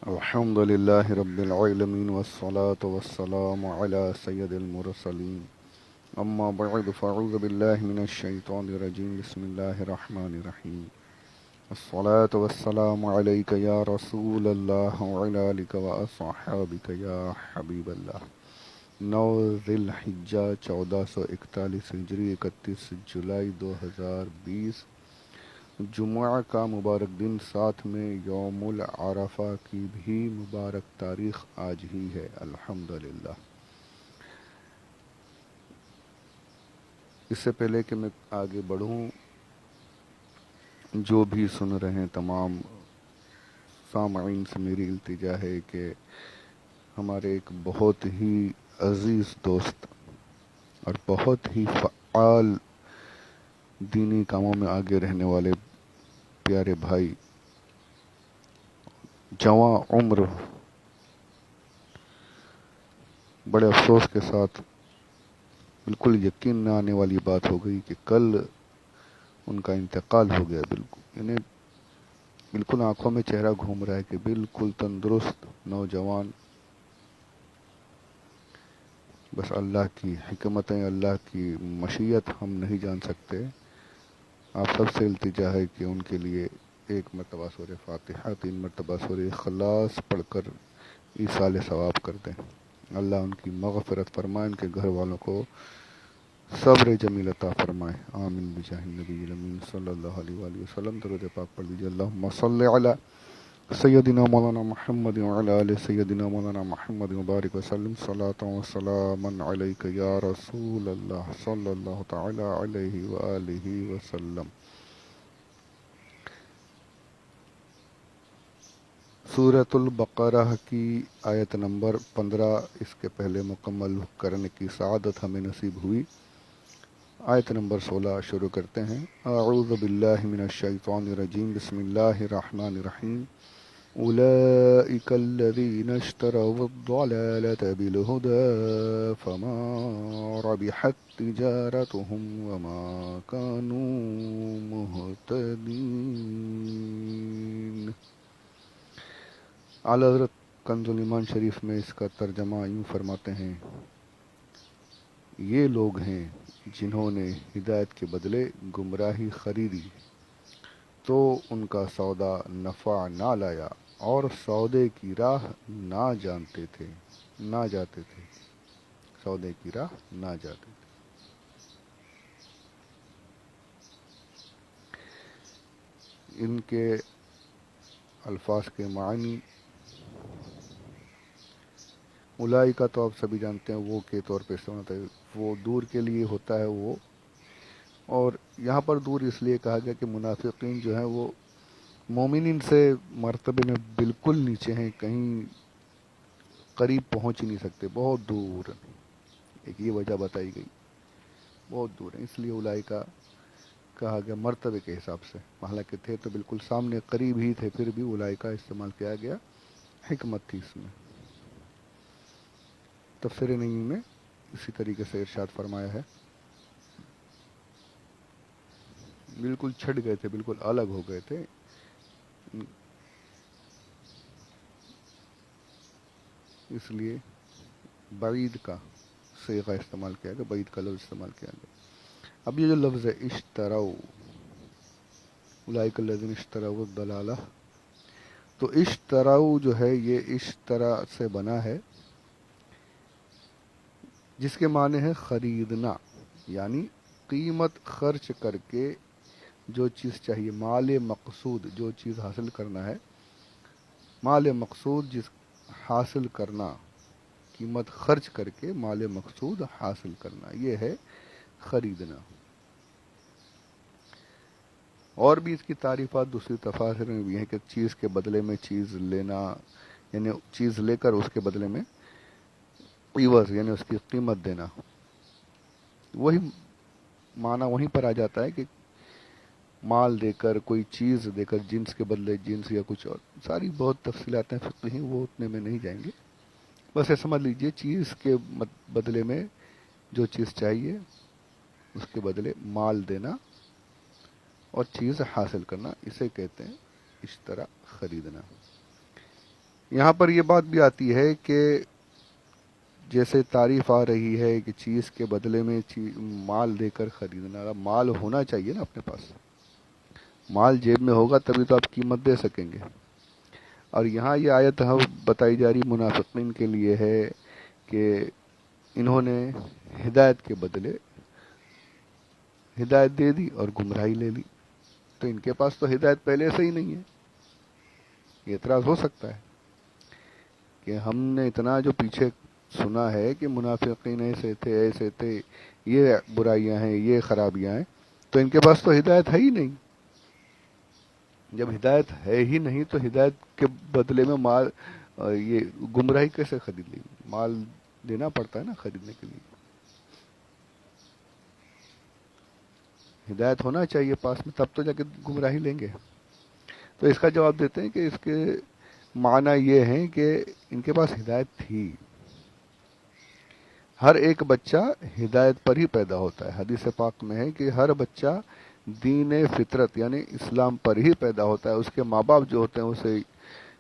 الحمد لله رب العالمين والصلاة والسلام على سيد المرسلين أما بعد فأعوذ بالله من الشيطان الرجيم بسم الله الرحمن الرحيم الصلاة والسلام عليك يا رسول الله وعلى آلك وأصحابك يا حبيب الله 9 ذی الحجہ 1441 ہجری 31 جولائی 2020 جمعہ کا مبارک دن، ساتھ میں یوم العرفہ کی بھی مبارک تاریخ آج ہی ہے الحمدللہ۔ اس سے پہلے کہ میں آگے بڑھوں، جو بھی سن رہے ہیں تمام سامعین سے میری التجا ہے کہ ہمارے ایک بہت ہی عزیز دوست اور بہت ہی فعال دینی کاموں میں آگے رہنے والے پیارے بھائی، جواں عمر، بڑے افسوس کے ساتھ بالکل یقین نہ آنے والی بات ہو گئی کہ کل ان کا انتقال ہو گیا۔ بالکل آنکھوں میں چہرہ گھوم رہا ہے کہ بالکل تندرست نوجوان، بس اللہ کی حکمتیں، اللہ کی مشیت ہم نہیں جان سکتے۔ آپ سب سے التجا ہے کہ ان کے لیے ایک مرتبہ سورہ فاتحہ، 3 مرتبہ سورہ اخلاص پڑھ کر ایصال ثواب کر دیں۔ اللہ ان کی مغفرت فرمائے، ان کے گھر والوں کو صبر جمیل عطا فرمائے، آمین بجاہ النبی الامین صلی اللہ علیہ وآلہ وسلم۔ درود پاک پڑھ لیجیے، اللہم صلی علی سیدنا مولانا محمد وعلی آل سیدنا مولانا محمد مبارک وسلم، صلاۃ و سلاما علیک یا رسول اللہ صلی اللہ تعالی علیہ وآلہ وسلم۔ سورۃ البقرہ کی آیت نمبر 15 اس کے پہلے مکمل کرنے کی سعادت ہمیں نصیب ہوئی۔ آیت نمبر 16 شروع کرتے ہیں۔ اعوذ باللہ من الشیطان الرجیم، بسم اللہ الرحمن الرحیم۔ اولئک الذین اشتروا الضلالة بالہدى فما ربحت تجارتهم وما كانوا مہتدین۔ اعلیٰ حضرت کنز الایمان شریف میں اس کا ترجمہ یوں فرماتے ہیں، یہ لوگ ہیں جنہوں نے ہدایت کے بدلے گمراہی خریدی تو ان کا سودا نفع نہ لایا اور سودے کی راہ نہ جاتے تھے۔ سودے کی راہ نہ جاتے تھے۔ ان کے الفاظ کے معنی اولئکا تو آپ سبھی جانتے ہیں وہ کے طور پہ استعمال ہوتا ہے، وہ دور کے لیے ہوتا ہے وہ، اور یہاں پر دور اس لیے کہا گیا کہ منافقین جو ہیں وہ مومنین سے مرتبے میں بالکل نیچے ہیں، کہیں قریب پہنچ ہی نہیں سکتے، بہت دور۔ ایک یہ وجہ بتائی گئی، بہت دور ہیں، اس لیے اولئکا کہا گیا مرتبے کے حساب سے، حالانکہ تھے تو بالکل سامنے قریب ہی تھے، پھر بھی اولئکا استعمال کیا گیا، حکمت تھی اس میں۔ تفسیر نعیم میں اسی طریقے سے ارشاد فرمایا ہے، بالکل چھٹ گئے تھے، بالکل الگ ہو گئے تھے، اس لیے بعید کا صیغہ استعمال کیا گیا، بعید کا لفظ استعمال کیا گیا۔ اب یہ جو لفظ ہے اشتروا، اولئک الذین اشتروا الضلالہ، تو اشتروا جو ہے یہ اشترا سے بنا ہے، جس کے معنی ہے خریدنا، یعنی قیمت خرچ کر کے جو چیز چاہیے، مال مقصود، جو چیز حاصل کرنا ہے، مال مقصود جس حاصل کرنا، قیمت خرچ کر کے مال مقصود حاصل کرنا، یہ ہے خریدنا۔ اور بھی اس کی تعریفات دوسری تفاسیر میں بھی ہیں کہ چیز کے بدلے میں چیز لینا، یعنی چیز لے کر اس کے بدلے میں عوض، یعنی اس کی قیمت دینا، وہی معنی وہیں پر آ جاتا ہے کہ مال دے کر، کوئی چیز دے کر، جنس کے بدلے جنس یا کچھ اور، ساری بہت تفصیلات ہیں فقہی، وہ اتنے میں نہیں جائیں گے، بس یہ سمجھ لیجئے چیز کے بدلے میں جو چیز چاہیے اس کے بدلے مال دینا اور چیز حاصل کرنا، اسے کہتے ہیں اشترا، خریدنا۔ یہاں پر یہ بات بھی آتی ہے کہ جیسے تعریف آ رہی ہے کہ چیز کے بدلے میں مال دے کر خریدنا، مال ہونا چاہیے نا اپنے پاس، مال جیب میں ہوگا تبھی تو آپ قیمت دے سکیں گے۔ اور یہاں یہ آیت بتائی جا رہی منافقین کے لیے ہے کہ انہوں نے ہدایت کے بدلے ہدایت دے دی اور گمراہی لے لی، تو ان کے پاس تو ہدایت پہلے سے ہی نہیں ہے۔ یہ اعتراض ہو سکتا ہے کہ ہم نے اتنا جو پیچھے سنا ہے کہ منافقین ایسے تھے، یہ برائیاں ہیں، یہ خرابیاں ہیں، تو ان کے پاس تو ہدایت ہے ہی نہیں۔ جب ہدایت ہے ہی نہیں تو ہدایت کے بدلے میں مال یہ گمراہی کیسے خرید لیں گے؟ مال دینا پڑتا ہے نا خریدنے کے لیے۔ ہدایت ہونا چاہیے پاس میں، تب تو جا کے گمراہی لیں گے۔ تو اس کا جواب دیتے ہیں کہ اس کے معنی یہ ہیں کہ ان کے پاس ہدایت تھی۔ ہر ایک بچہ ہدایت پر ہی پیدا ہوتا ہے، حدیث پاک میں ہے کہ ہر بچہ دین فطرت یعنی اسلام پر ہی پیدا ہوتا ہے، اس کے ماں باپ جو ہوتے ہیں اسے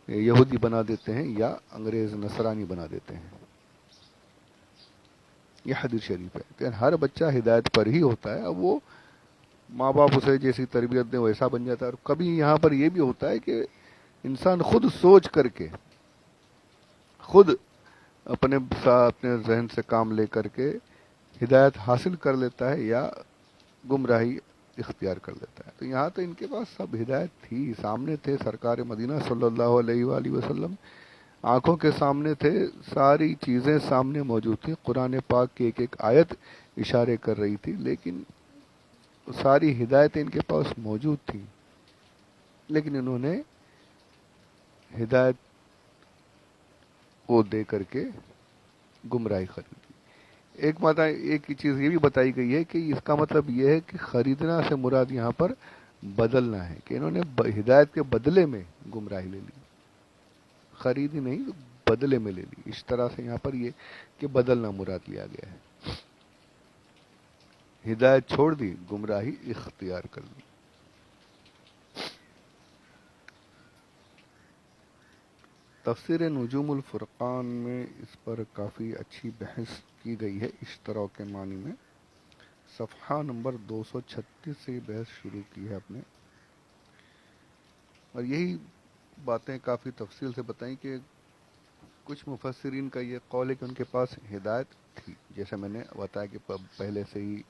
یہودی بنا دیتے ہیں یا انگریز نصرانی بنا دیتے ہیں۔ یہ حدیث شریف ہے کہ ہر بچہ ہدایت پر ہی ہوتا ہے، اب وہ ماں باپ اسے جیسی تربیت دیں ویسا بن جاتا ہے۔ اور کبھی یہاں پر یہ بھی ہوتا ہے کہ انسان خود سوچ کر کے، خود اپنے ذہن سے کام لے کر کے ہدایت حاصل کر لیتا ہے یا گمراہی اختیار کر لیتا ہے۔ تو یہاں تو ان کے پاس سب ہدایت تھی، سامنے تھے، سرکار مدینہ صلی اللہ علیہ وآلہ وسلم آنکھوں کے سامنے تھے، ساری چیزیں سامنے موجود تھیں، قرآن پاک کی ایک ایک آیت اشارے کر رہی تھی، لیکن ساری ہدایتیں ان کے پاس موجود تھیں، لیکن انہوں نے ہدایت کو دے کر کے گمراہی خریدی۔ ایک چیز یہ بھی بتائی گئی ہے کہ اس کا مطلب یہ ہے کہ خریدنا سے مراد یہاں پر بدلنا ہے، کہ انہوں نے ہدایت کے بدلے میں گمراہی لے لی، خریدی نہیں، بدلے میں لے لی۔ اس طرح سے یہاں پر یہ کہ بدلنا مراد لیا گیا ہے، ہدایت چھوڑ دی، گمراہی اختیار کر لی۔ تفسیر نجوم الفرقان میں اس پر کافی اچھی بحث کی گئی ہے، اشتراک کے معنی میں۔ صفحہ نمبر 236 سے بحث شروع کی ہے اپنے، اور یہی باتیں کافی تفصیل سے بتائیں کہ کچھ مفسرین کا یہ قول ہے کہ ان کے پاس ہدایت تھی، جیسے میں نے بتایا کہ پہلے سے ہی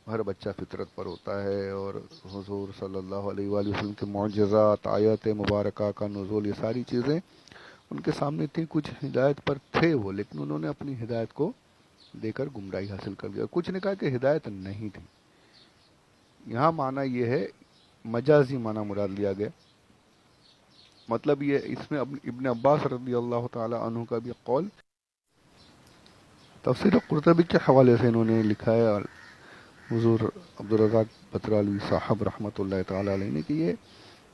ہر بچہ فطرت پر ہوتا ہے، اور حضور صلی اللہ علیہ وآلہ وسلم کے معجزات، آیات مبارکہ کا نزول، یہ ساری چیزیں ان کے سامنے تھیں، کچھ ہدایت پر تھے وہ، لیکن انہوں نے اپنی ہدایت کو دے کر گمراہی حاصل کر لیا۔ کچھ نے کہا کہ ہدایت نہیں تھی۔ یہاں معنی یہ ہے، مجازی معنی مراد لیا گیا، مطلب یہ اس میں ابن عباس رضی اللہ تعالی عنہ کا بھی قول تفسیر قرطبی کے حوالے سے انہوں نے لکھا ہے، اور حضور عبدالرزاق بطرالوی صاحب رحمۃ اللہ تعالی علیہ نے کہ یہ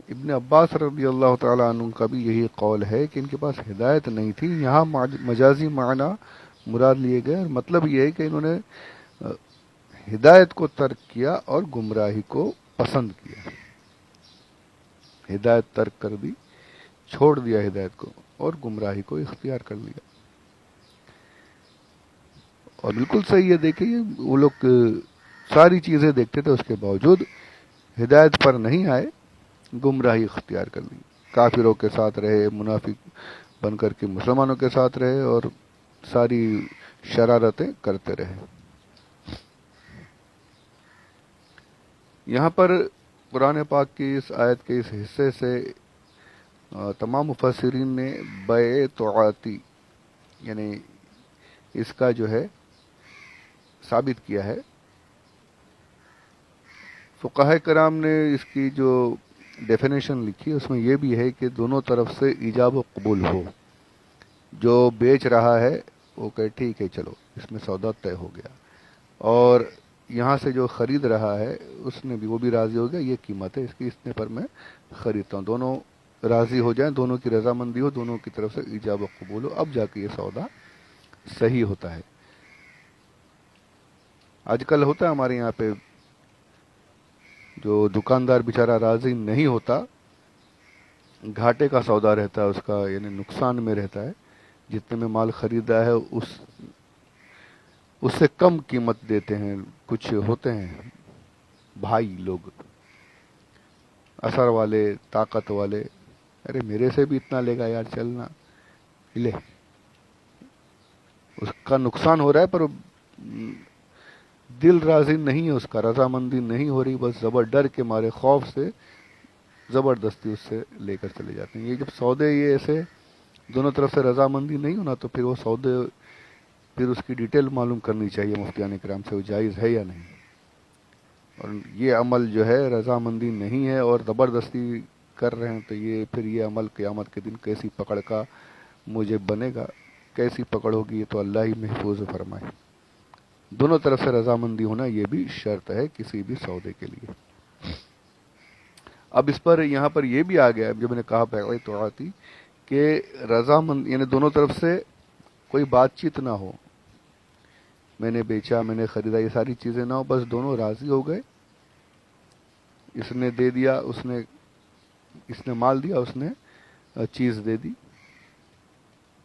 ابن عباس رضی اللہ تعالی عنہ کا بھی یہی قول ہے کہ ان کے پاس ہدایت نہیں تھی۔ یہاں مجازی معنی مراد لیے گئے، اور مطلب یہ ہے کہ انہوں نے ہدایت کو ترک کیا اور گمراہی کو پسند کیا، ہدایت ترک کر دی، چھوڑ دیا ہدایت کو، اور گمراہی کو اختیار کر لیا۔ اور بالکل صحیح ہے، دیکھیے وہ لوگ ساری چیزیں دیکھتے تھے، اس کے باوجود ہدایت پر نہیں آئے، گمراہی اختیار کر لی، کافروں کے ساتھ رہے، منافق بن کر کے مسلمانوں کے ساتھ رہے، اور ساری شرارتیں کرتے رہے۔ یہاں پر قرآن پاک کی اس آیت کے اس حصے سے تمام مفسرین نے بیع طاعتی یعنی اس کا جو ہے ثابت کیا ہے۔ فقہاء کرام نے اس کی جو ڈیفینیشن لکھی اس میں یہ بھی ہے کہ دونوں طرف سے ایجاب و قبول ہو، جو بیچ رہا ہے وہ کہے ٹھیک ہے چلو اس میں سودا طے ہو گیا، اور یہاں سے جو خرید رہا ہے اس نے بھی، وہ بھی راضی ہو گیا، یہ قیمت ہے اس کی، اتنے پر میں خریدتا ہوں، دونوں راضی ہو جائیں، دونوں کی رضامندی ہو، دونوں کی طرف سے ایجاب و قبول ہو، اب جا کے یہ سودا صحیح ہوتا ہے۔ آج کل ہوتا ہے ہمارے یہاں پہ، جو دکاندار بیچارہ راضی نہیں ہوتا گھاٹے کا سودا رہتا ہے اس کا، یعنی نقصان میں رہتا ہے، جتنے میں مال خریدا ہے اس سے کم قیمت دیتے ہیں۔ کچھ ہوتے ہیں بھائی لوگ اثر والے، طاقت والے، ارے میرے سے بھی اتنا لے گا یار، چلنا لے، اس کا نقصان ہو رہا ہے پر دل راضی نہیں ہے، اس کا رضامندی نہیں ہو رہی، بس زبر ڈر کے مارے، خوف سے زبردستی اس سے لے کر چلے جاتے ہیں۔ یہ جب سودے یہ ایسے دونوں طرف سے رضامندی نہیں ہونا تو پھر وہ سودے، پھر اس کی ڈیٹیل معلوم کرنی چاہیے مفتیان کرام سے، وہ جائز ہے یا نہیں۔ اور یہ عمل جو ہے رضامندی نہیں ہے اور زبردستی کر رہے ہیں تو یہ پھر یہ عمل قیامت کے دن کیسی پکڑ کا مجھے بنے گا، کیسی پکڑ ہوگی، یہ تو اللہ ہی محفوظ فرمائے۔ دونوں طرف سے رضامندی ہونا یہ بھی شرط ہے کسی بھی سودے کے لیے۔ اب اس پر یہاں پر یہ بھی آ گیا جو میں نے کہا پہلے تو آتی کہ رضامند یعنی دونوں طرف سے کوئی بات چیت نہ ہو، میں نے بیچا، میں نے خریدا، یہ ساری چیزیں نہ ہو، بس دونوں راضی ہو گئے، اس نے دے دیا، اس نے مال دیا، اس نے چیز دے دی،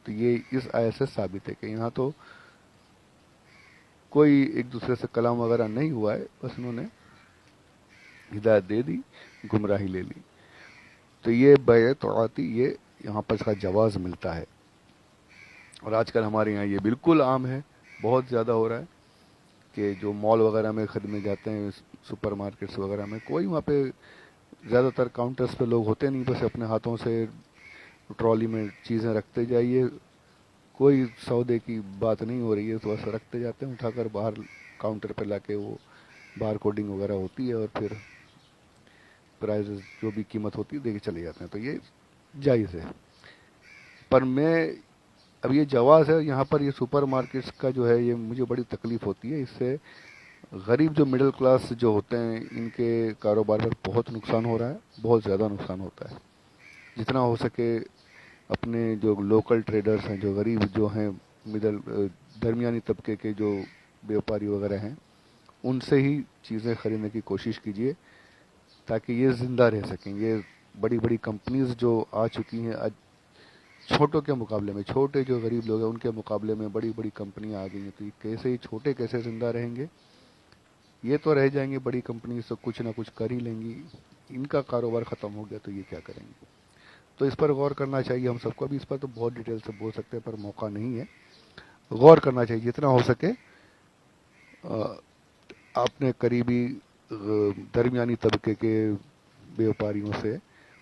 تو یہ اس آیت سے ثابت ہے کہ یہاں تو کوئی ایک دوسرے سے کلام وغیرہ نہیں ہوا ہے، بس انہوں نے ہدایت دے دی، گمراہی لے لی، تو یہ بیع تعاطی یہ یہاں پر اس کا جواز ملتا ہے۔ اور آج کل ہمارے یہاں یہ بالکل عام ہے، بہت زیادہ ہو رہا ہے کہ جو مال وغیرہ میں خریدنے جاتے ہیں، سپر مارکیٹس وغیرہ میں، کوئی وہاں پہ زیادہ تر کاؤنٹرز پہ لوگ ہوتے نہیں، بس اپنے ہاتھوں سے ٹرالی میں چیزیں رکھتے جائیے، کوئی سودے کی بات نہیں ہو رہی ہے، تو بس رکھتے جاتے ہیں، اٹھا کر باہر کاؤنٹر پہ لا کے وہ بار کوڈنگ وغیرہ ہوتی ہے اور پھر پرائز جو بھی قیمت ہوتی ہے دے کے چلے جاتے ہیں، تو یہ جائز ہے۔ پر اب یہ جواز ہے یہاں پر، یہ سپر مارکیٹس کا جو ہے یہ مجھے بڑی تکلیف ہوتی ہے، اس سے غریب جو مڈل کلاس جو ہوتے ہیں ان کے کاروبار پر بہت نقصان ہو رہا ہے، بہت زیادہ نقصان ہوتا ہے۔ جتنا ہو سکے اپنے جو لوکل ٹریڈرز ہیں، جو غریب جو ہیں، درمیانی طبقے کے جو بیوپاری وغیرہ ہیں، ان سے ہی چیزیں خریدنے کی کوشش کیجیے تاکہ یہ زندہ رہ سکیں۔ یہ بڑی بڑی کمپنیز جو آ چکی ہیں چھوٹوں کے مقابلے میں، چھوٹے جو غریب لوگ ہیں ان کے مقابلے میں بڑی بڑی کمپنیاں آ گئی ہیں، تو یہ کیسے ہی چھوٹے کیسے زندہ رہیں گے؟ یہ تو رہ جائیں گے، بڑی کمپنی تو کچھ نہ کچھ کر ہی لیں گی، ان کا کاروبار ختم ہو گیا تو یہ کیا کریں گے؟ تو اس پر غور کرنا چاہیے ہم سب کو۔ ابھی اس پر تو بہت ڈیٹیل سے بول سکتے ہیں پر موقع نہیں ہے، غور کرنا چاہیے جتنا ہو سکے اپنے قریبی درمیانی طبقے کے بیوپاریوں سے،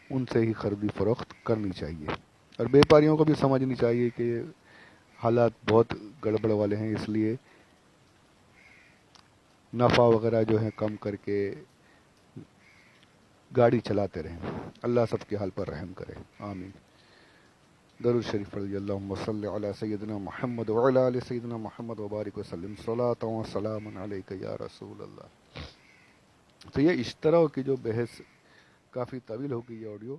ان سے ہی خریدی فروخت کرنی چاہیے۔ اور بیوپاریوں کو بھی سمجھنی چاہیے کہ حالات بہت گڑبڑ والے ہیں، اس لیے نفع وغیرہ جو ہے کم کر کے گاڑی چلاتے رہیں۔ اللہ سب کے حال پر رحم کرے، آمین۔ درود شریف پڑھیے، اللہم صلی علی سیدنا محمد وعلی آل سیدنا محمد وبارک وسلم، صلاۃ و سلام علیک یا رسول اللہ۔ تو یہ اشتراء کی جو بحث کافی طویل ہو گئی یہ آڈیو،